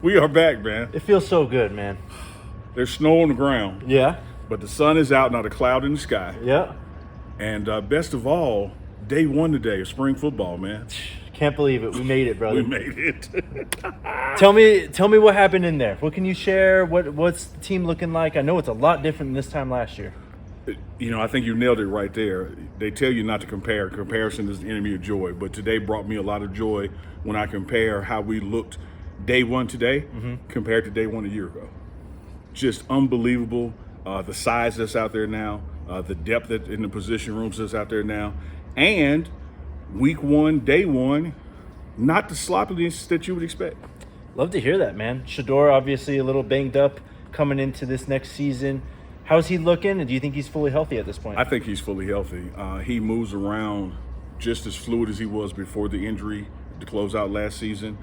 We are back, man. It feels so good, man. There's snow on the ground, Yeah. but the sun is out, not a cloud in the sky. Yeah. And best of all, day one today of spring football, man. Can't believe it. We made it, brother. We made it. Tell me what happened in there. What can you share? What's the team looking like? I know it's a lot different than this time last year. You know, I think you nailed it right there. They tell you not to compare. Comparison is the enemy of joy. But today brought me a lot of joy when I compare how we looked day one today compared to day one a year ago. Just unbelievable. The size that's out there now, the depth that in the position rooms that's out there now, and week one, day one, not the sloppiness that you would expect. Love to hear that, man. Shedeur obviously a little banged up coming into this next season. How's he looking, and do you think he's fully healthy at this point? I think he's fully healthy. He moves around just as fluid as he was before the injury to close out last season.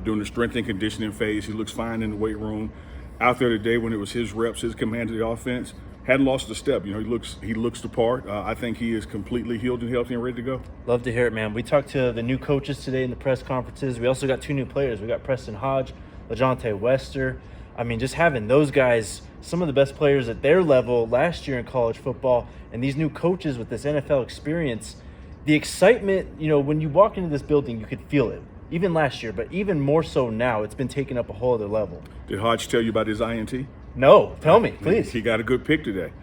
During the strength and conditioning phase, he looks fine in the weight room. Out there today, when it was his reps, his command of the offense, hadn't lost a step. You know, he looks the part. I think he is completely healed and healthy and ready to go. Love to hear it, man. We talked to the new coaches today in the press conferences. We also got two new players. We got Preston Hodge, LaJohntay Wester. I mean, just having those guys, some of the best players at their level last year in college football, and these new coaches with this NFL experience, the excitement, you know, when you walk into this building, you could feel it. Even last year, but even more so now, it's been taken up a whole other level. Did Hodge tell you about his INT? No, tell me, please. He got a good pick today.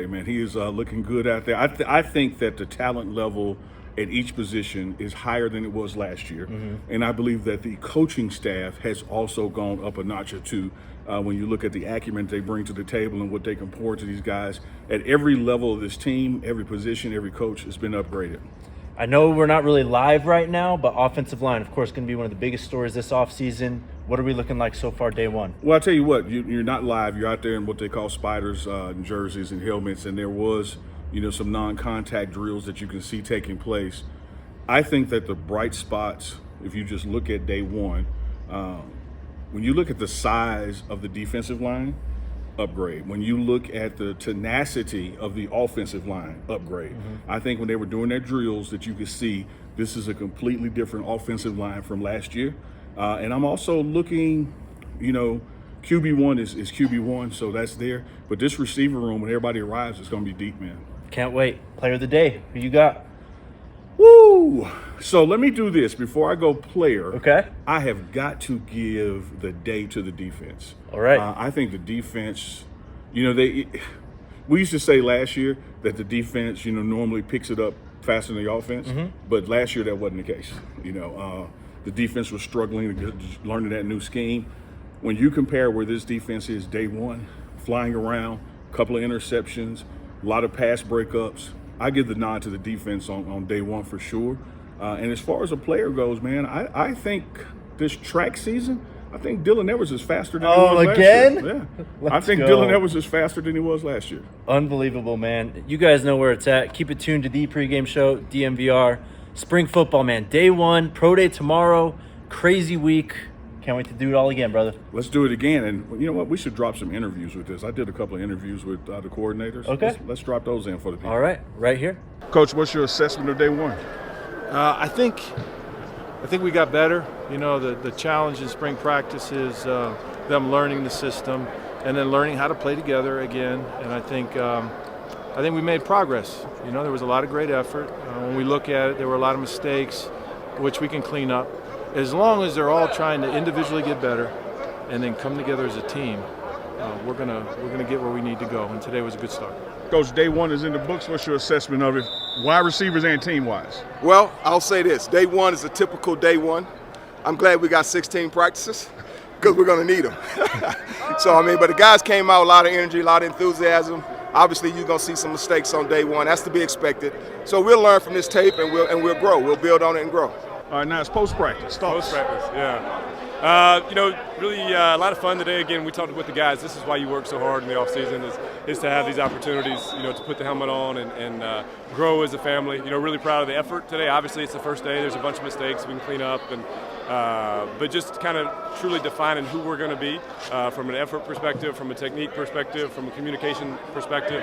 Man. He is looking good out there. I think that the talent level at each position is higher than it was last year. And I believe that the coaching staff has also gone up a notch or two when you look at the acumen they bring to the table and what they can pour to these guys. At every level of this team, every position, every coach has been upgraded. I know we're not really live right now, but offensive line, of course, going to be one of the biggest stories this offseason. What are we looking like so far day one? Well, I'll tell you what, you're not live. You're out there in what they call spiders and jerseys and helmets, and there was, you know, some non-contact drills that you can see taking place. I think that the bright spots, if you just look at day one, when you look at the size of the defensive line, upgrade. When you look at the tenacity of the offensive line, upgrade. I think when they were doing their drills that you could see this is a completely different offensive line from last year. And I'm also looking, you know, QB1 is QB1, so that's there. But this receiver room, when everybody arrives, it's going to be deep, man. Can't wait. Player of the day, who you got? Woo! So let me do this before I go player. Okay. I have got to give the day to the defense. All right. I think the defense, you know, we used to say last year that the defense, you know, normally picks it up faster than the offense, but last year that wasn't the case. You know, the defense was struggling to learn that new scheme. When you compare where this defense is day one, flying around, a couple of interceptions, a lot of pass breakups, I give the nod to the defense on day one for sure. And as far as a player goes, man, I think this track season, I think Dylan Edwards is faster than he was last year. Yeah. I think Dylan Edwards is faster than he was last year. Unbelievable, man. You guys know where it's at. Keep it tuned to the pregame show, DMVR. Spring football, man. Day one, pro day tomorrow. Crazy week. Can't wait to do it all again, brother. Let's do it again. And you know what? We should drop some interviews with this. I did a couple of interviews with the coordinators. Okay. Let's drop those in for the people. All right. Right here. Coach, what's your assessment of day one? I think we got better. You know, the challenge in spring practice is them learning the system and then learning how to play together again. And I think we made progress. You know, there was a lot of great effort. When we look at it, there were a lot of mistakes, which we can clean up. As long as they're all trying to individually get better and then come together as a team, we're gonna get where we need to go. And today was a good start. Coach, day one is in the books. What's your assessment of it, wide receivers and team-wise? Well, I'll say this. Day one is a typical day one. I'm glad we got 16 practices because we're going to need them. So, I mean, but the guys came out, a lot of energy, a lot of enthusiasm. Obviously, you're going to see some mistakes on day one. That's to be expected. So we'll learn from this tape and we'll grow. We'll build on it and grow. All right, now it's post-practice. Post-practice, yeah. You know, really a lot of fun today. Again, we talked with the guys. This is why you work so hard in the offseason is to have these opportunities, you know, to put the helmet on and grow as a family. You know, really proud of the effort today. Obviously, it's the first day. There's a bunch of mistakes we can clean up. And but just kind of truly defining who we're going to be from an effort perspective, from a technique perspective, from a communication perspective.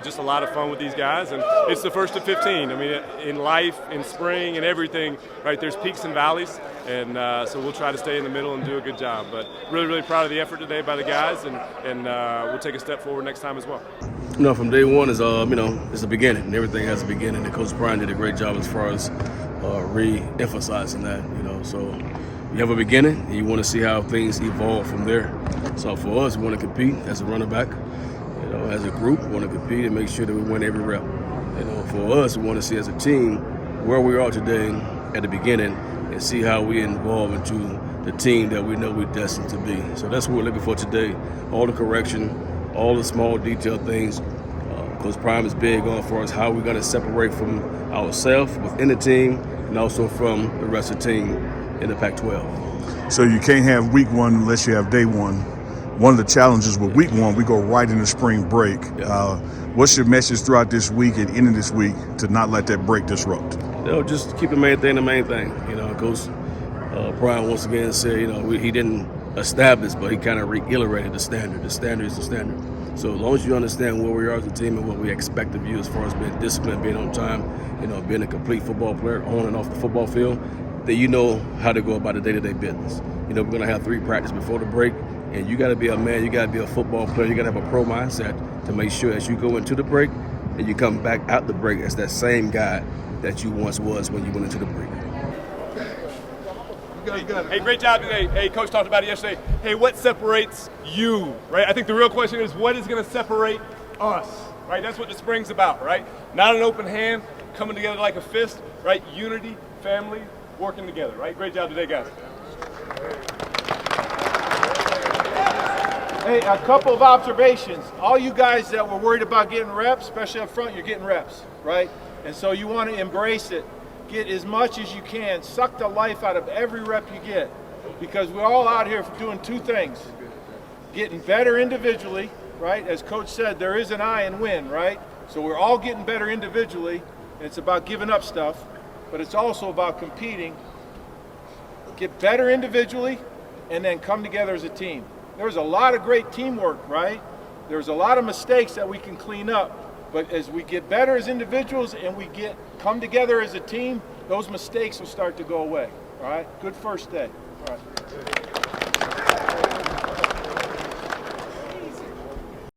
Just a lot of fun with these guys, and it's the first of 15. I mean, in life, in spring, and everything, right? There's peaks and valleys, and so we'll try to stay in the middle and do a good job. But really, really proud of the effort today by the guys, and we'll take a step forward next time as well. You know, from day one is it's a beginning, and everything has a beginning. And Coach Brian did a great job as far as re-emphasizing that. You know, so you have a beginning, and you want to see how things evolve from there. So for us, we want to compete as a running back. You know, as a group, we want to compete and make sure that we win every rep. You know, for us, we want to see as a team where we are today at the beginning and see how we evolve into the team that we know we're destined to be. So that's what we're looking for today. All the correction, all the small detailed things. Coach Prime is big on for us how we're going to separate from ourselves within the team and also from the rest of the team in the Pac-12. So you can't have week one unless you have day one. One of the challenges with week one, we go right into spring break. Yeah. What's your message throughout this week and into this week to not let that break disrupt? You know, just keep the main thing. You know, Coach Prime once again said, you know, he didn't establish, but he kind of reiterated the standard. The standard is the standard. So as long as you understand where we are as a team and what we expect of you as far as being disciplined, being on time, you know, being a complete football player on and off the football field, then you know how to go about the day-to-day business. You know, we're going to have 3 practices before the break, and you got to be a man, you got to be a football player, you got to have a pro mindset to make sure as you go into the break and you come back out the break as that same guy that you once was when you went into the break. Hey, great job today. Hey, Coach talked about it yesterday. Hey, what separates you, right? I think the real question is what is going to separate us, right? That's what the spring's about, right? Not an open hand, coming together like a fist, right? Unity, family, working together, right? Great job today, guys. Hey, a couple of observations. All you guys that were worried about getting reps, especially up front, you're getting reps, right? And so you want to embrace it. Get as much as you can. Suck the life out of every rep you get, because we're all out here for doing 2 things. Getting better individually, right? As Coach said, there is an I in win, right? So we're all getting better individually, and it's about giving up stuff, but it's also about competing. Get better individually, and then come together as a team. There's a lot of great teamwork, right? There's a lot of mistakes that we can clean up. But as we get better as individuals and we come together as a team, those mistakes will start to go away. All right? Good first day. All right.